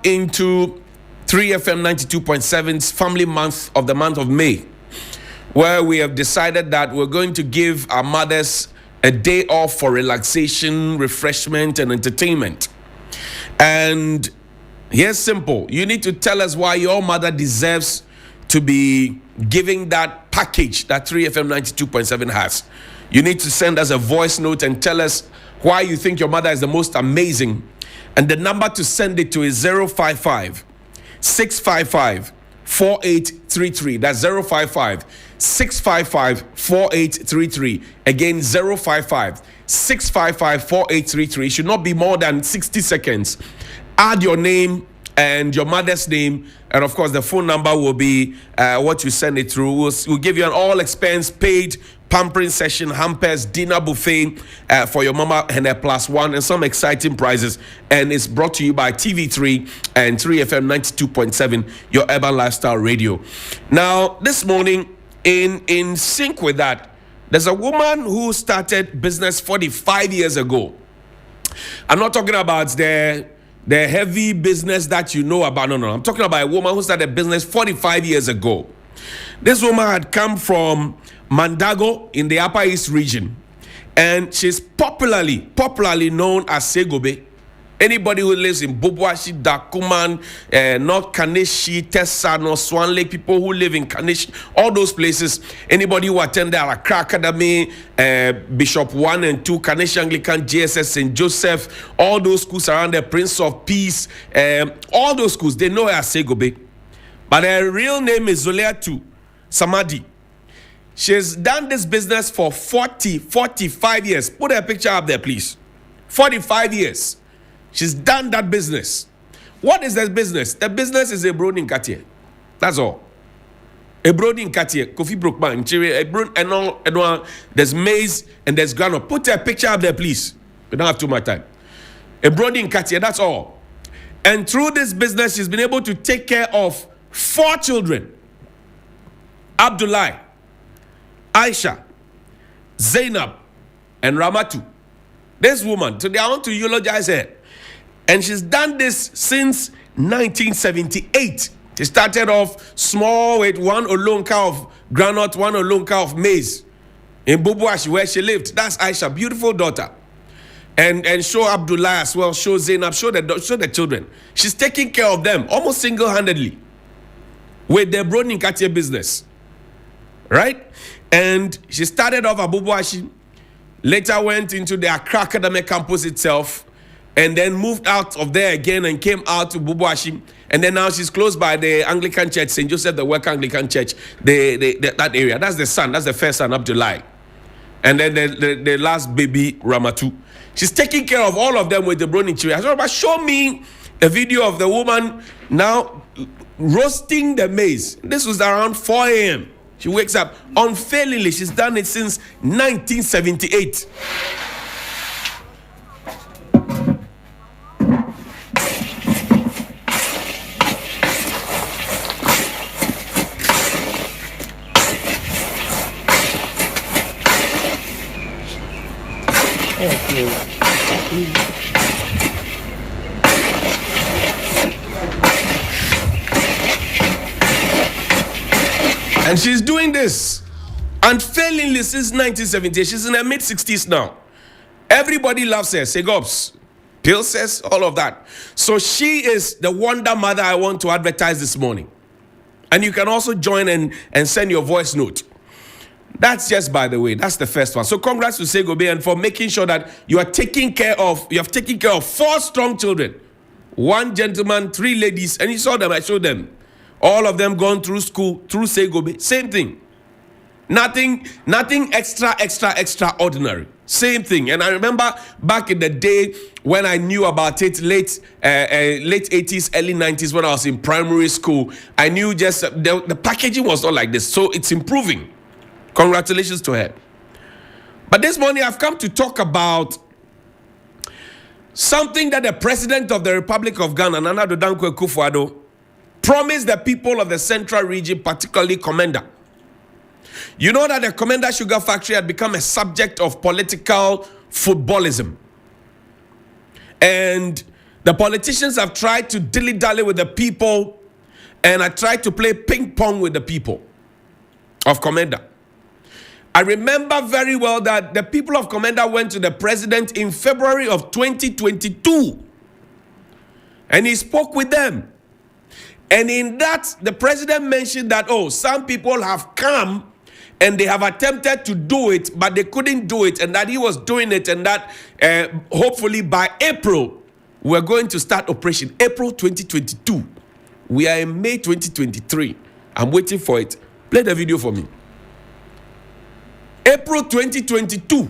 into 3FM 92.7's Family Month of the month of May, where we have decided that we're going to give our mothers a day off for relaxation, refreshment, and entertainment. And here's simple. You need to tell us why your mother deserves to be giving that package that 3FM 92.7 has. You need to send us a voice note and tell us why you think your mother is the most amazing. And the number to send it to is 055 655 4833. That's 055 655 4833. Again, 055 655 4833. It should not be more than 60 seconds. Add your name and your mother's name, and of course the phone number will be what you send it through. We'll give you an all expense paid pampering session, hampers, dinner buffet for your mama and her plus one, and some exciting prizes. And it's brought to you by TV3 and 3FM 92.7, your urban lifestyle radio. Now, this morning, in sync with that, there's a woman who started business 45 years ago. I'm not talking about the heavy business that you know about. No. I'm talking about a woman who started business 45 years ago. This woman had come from Mandago in the Upper East region, and she's popularly known as Segobe. Anybody who lives in Boboashi, Dakuman, North Kaneshi, Tessano, Swan Lake, people who live in Kaneshi, all those places, anybody who attended Accra Academy, Bishop 1 and 2, Kaneshi Anglican, JSS, St. Joseph, all those schools around there, Prince of Peace, all those schools, they know her as Segobe. But her real name is Zoleatu Samadi. She's done this business for 45 years. Put her picture up there, please. 45 years. She's done that business. What is that business? The business is a brown in Cartier. That's all. A brown in Cartier. Kofi Brookman. A brown and there's maize and there's granola. Put her picture up there, please. We don't have too much time. A brown in Cartier. That's all. And through this business, she's been able to take care of 4 children. Abdullah, Aisha, Zainab, and Ramatu. This woman, today I want to eulogize her. And she's done this since 1978. She started off small with one olonka of granite, one olonka of maize in Boboashi, where she lived. That's Aisha, beautiful daughter. And show Abdullah as well, show Zainab, show the children. She's taking care of them almost single-handedly with their Browning Cartier business. Right? And she started off at Boboashi, later went into the Accra Academy campus itself, and then moved out of there again and came out to Boboashi. And then now she's close by the Anglican Church, St. Joseph, the Work Anglican Church, that area. That's the son, that's the first son, Abdullah. And then the last baby, Ramatu. She's taking care of all of them with the Browning children. I said, but show me a video of the woman now roasting the maize. This was around 4 a.m. She wakes up unfailingly. She's done it since 1978. And she's doing this unfailingly since 1978. She's in her mid-60s now. Everybody loves her. Segobs, Pilses, all of that. So she is the wonder mother I want to advertise this morning. And you can also join and send your voice note. That's just by the way. That's the first one. So congrats to Segobe and for making sure that you have taken care of 4 strong children. 1 gentleman, 3 ladies, and you saw them, I showed them. All of them gone through school, through Segobe. Same thing. Nothing extraordinary. Same thing. And I remember back in the day when I knew about it, late 80s, early 90s, when I was in primary school, I knew just the packaging was not like this. So it's improving. Congratulations to her. But this morning I've come to talk about something that the President of the Republic of Ghana, Nana Addo Dankwa Akufo-Addo, promised the people of the Central Region, particularly Commander. You know that the Commander Sugar Factory had become a subject of political footballism. And The politicians have tried to dilly-dally with the people and I tried to play ping pong with the people of Komenda. I remember very well that the people of Komenda went to the president in February of 2022 and he spoke with them. And in that, the president mentioned that, oh, some people have come and they have attempted to do it, but they couldn't do it, and that he was doing it, and that hopefully by April, we're going to start operation. April 2022. We are in May 2023. I'm waiting for it. Play the video for me. April 2022.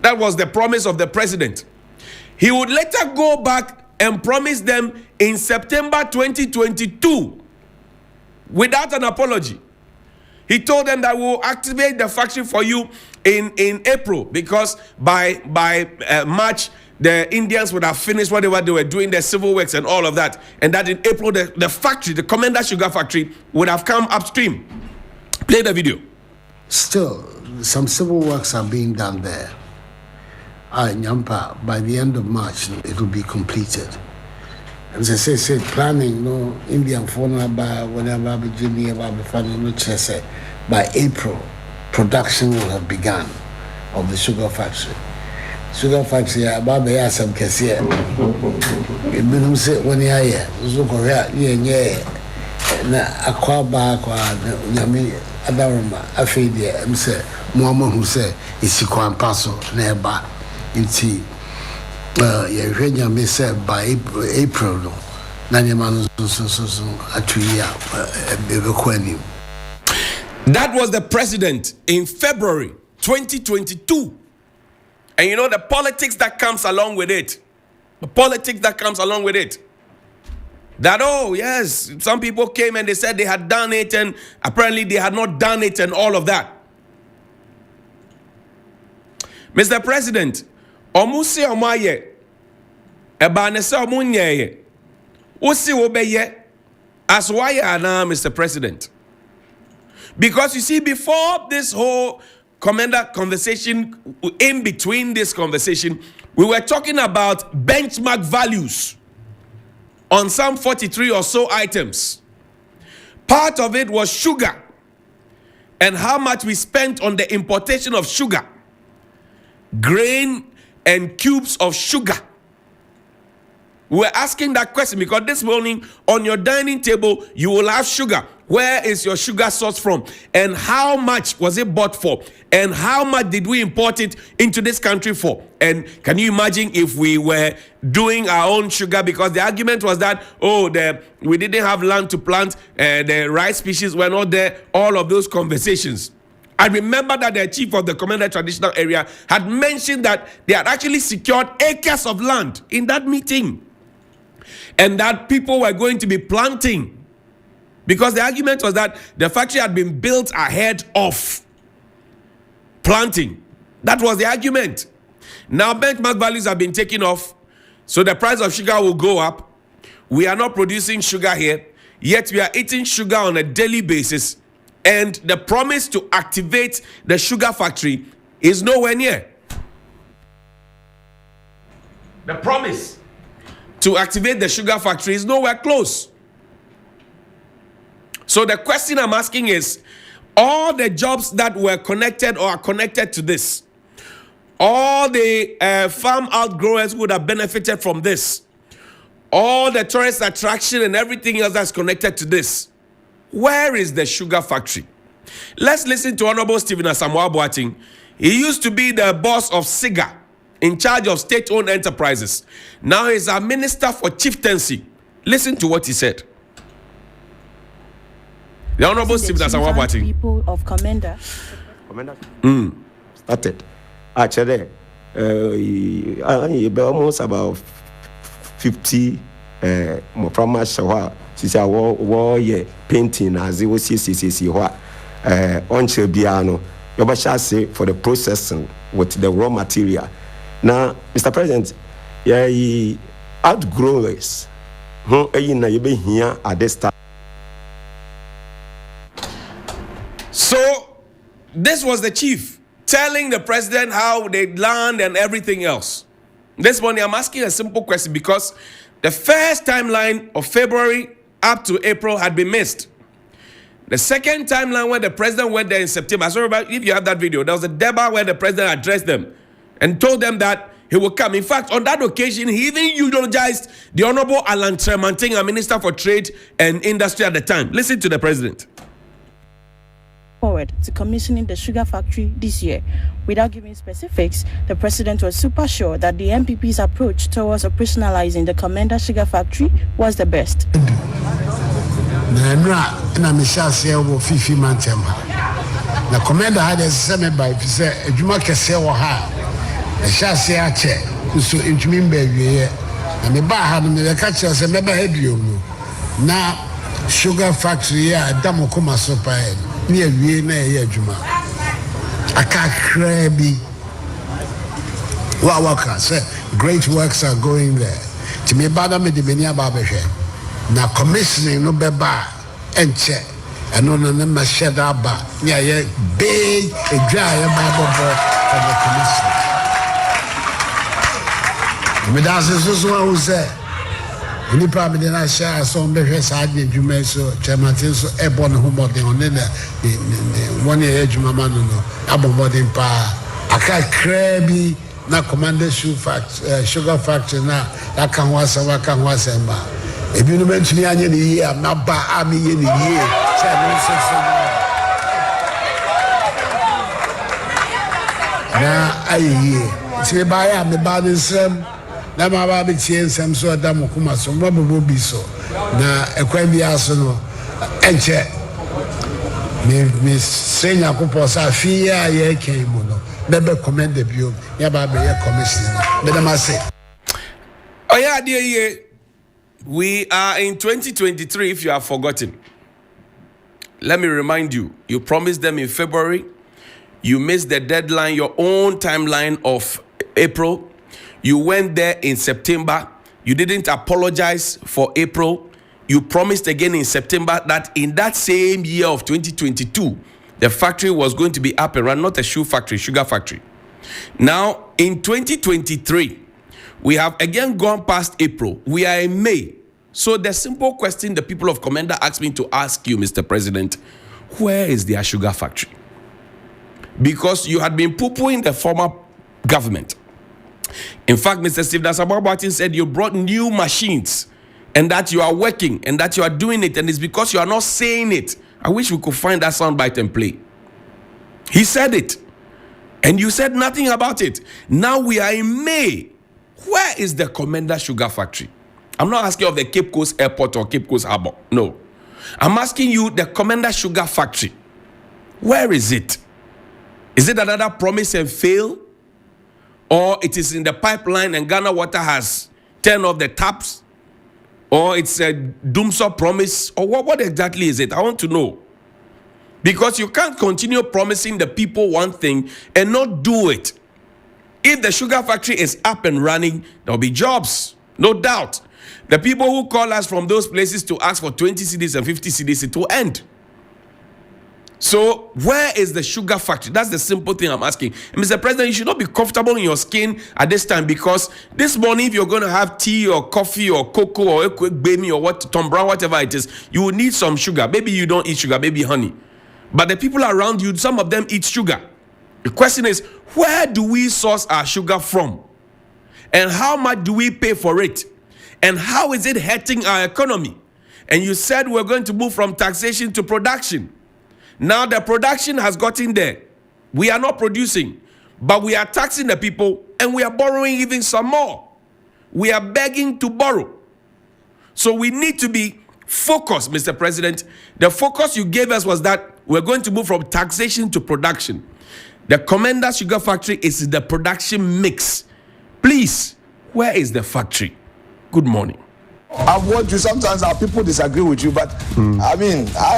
That was the promise of the president. He would later go back and promise them in September 2022 without an apology. He told them that we'll activate the factory for you in April because by March, the Indians would have finished whatever they were doing, their civil works and all of that. And that in April, the factory, the Komenda Sugar Factory, would have come upstream. Play the video. Still, some civil works are being done there. Nyampa, by the end of March, it will be completed. As I say, planning, no Indian phone by whatever, Virginia, by April, production will have begun of the sugar factory. Sugar factory, about the Assam Cassia. It means say when you are here, Zukoria, Aquaba, Yami, Adarama, Afadia, Mse, Mama who say, is Sikwan Paso, nearby in tea. You may say by April, no. That was the president in February 2022. And you know the politics that comes along with it. The politics that comes along with it. That, oh, yes, some people came and they said they had done it and apparently they had not done it and all of that. Mr. President, Omuse Omaye, Ebanese Omunye, Usi Obeye, as why now, Mr. President? Because you see, before this whole Komenda conversation, in between this conversation, we were talking about benchmark values on some 43 or so items. Part of it was sugar and how much we spent on the importation of sugar, grain and cubes of sugar. We were asking that question because this morning on your dining table, you will have sugar. Where is your sugar source from? And how much was it bought for? And how much did we import it into this country for? And can you imagine if we were doing our own sugar? Because the argument was that, oh, we didn't have land to plant, the rice species were not there, all of those conversations. I remember that the chief of the Komenda traditional area had mentioned that they had actually secured acres of land in that meeting. And that people were going to be planting. Because the argument was that the factory had been built ahead of planting. That was the argument. Now benchmark values have been taken off, so the price of sugar will go up. We are not producing sugar here, yet we are eating sugar on a daily basis. And the promise to activate the sugar factory is nowhere near. The promise to activate the sugar factory is nowhere close. So the question I'm asking is, all the jobs that were connected or are connected to this, all the farm outgrowers would have benefited from this, all the tourist attraction and everything else that's connected to this, where is the sugar factory? Let's listen to Honorable Stephen Asamoah Boateng. He used to be the boss of SIGA, in charge of state-owned enterprises. Now he's a minister for chieftaincy. Listen to what he said. The Honorable Stephen Asamoah Boateng. People of Komenda started. Actually, almost about 50 more from my shower. She said, "War painting as it was what on Chebiano. You say for the processing with the raw material." Now, Mr. President, outgrowers, you be here at this time. So, this was the chief telling the president how they land and everything else. This morning, I'm asking a simple question because the first timeline of February up to April had been missed. The second timeline where the president went there in September, so if you have that video, there was a debate where the president addressed them and told them that he will come. In fact, on that occasion, he even eulogized the Honorable Alan Tremantinga, Minister for Trade and Industry at the time. Listen to the president. Forward to commissioning the sugar factory this year. Without giving specifics, the president was super sure that the MPP's approach towards operationalizing the Commander Sugar Factory was the best. The commander had a semi by a Juma Casewa, a chassis check, so into me baby, and the bar had the catchers and never had you. Now, sugar factory, a Damokuma sopa, near Vienna, Juma. I can't crabby. Wawaka said, great works are going there. To me, Bada me the Benia Babashe. Now, commissioning no beba and check. And on the Machada Ba, yeah, big, a dry Bible of the commission. But that's also what who said. Any problem in I share some better side, you may so, Chamatin, so airborne homework on the 1 year age, Mamma, no, above pa. I can't crabby, not commander sugar factory now, that can was a can was a bar. If you mention me, I'm not by army in a year. Now, I hear. Say, by am the bad in some. Now, my baby chains, some sort of Damokuma, so what will be so. Now, a quaint arsenal and check. Miss Senya Kuposa, Fia, ye came, never commend the view, Yaba be a commission. But I must say, oh, yeah, dear. We are in 2023, if you have forgotten. Let me remind you, you promised them in February. You missed the deadline, your own timeline of April. You went there in September. You didn't apologize for April. You promised again in September that in that same year of 2022, the factory was going to be up and running, not a shoe factory, sugar factory. Now, in 2023, we have again gone past April. We are in May. So the simple question the people of Commander asked me to ask you, Mr. President, where is their sugar factory? Because you had been poo-pooing the former government. In fact, Mr. Steve Nasababatin said you brought new machines and that you are working and that you are doing it, and it's because you are not saying it. I wish we could find that soundbite and play. He said it, and you said nothing about it. Now we are in May. Where is the Commander Sugar Factory? I'm not asking of the Cape Coast Airport or Cape Coast Harbour. No. I'm asking you the Commander Sugar Factory. Where is it? Is it another promise and fail? Or it is in the pipeline and Ghana Water has turned off the taps? Or it's a doomsday promise? Or what exactly is it? I want to know. Because you can't continue promising the people one thing and not do it. If the sugar factory is up and running, there will be jobs, no doubt. The people who call us from those places to ask for 20 cedis and 50 cedis, it will end. So where is the sugar factory? That's the simple thing I'm asking. And Mr. President, you should not be comfortable in your skin at this time, because this morning, if you're going to have tea or coffee or cocoa or a quick baby or what, Tom Brown, whatever it is, you will need some sugar. Maybe you don't eat sugar, maybe honey. But the people around you, some of them eat sugar. The question is, where do we source our sugar from? And how much do we pay for it? And how is it hurting our economy? And you said we're going to move from taxation to production. Now the production has gotten there. We are not producing, but we are taxing the people and we are borrowing even some more. We are begging to borrow. So we need to be focused, Mr. President. The focus you gave us was that we're going to move from taxation to production. The Commander Sugar Factory is the production mix. Please, where is the factory? Good morning. I've watched you. Sometimes our people disagree with you, but I mean,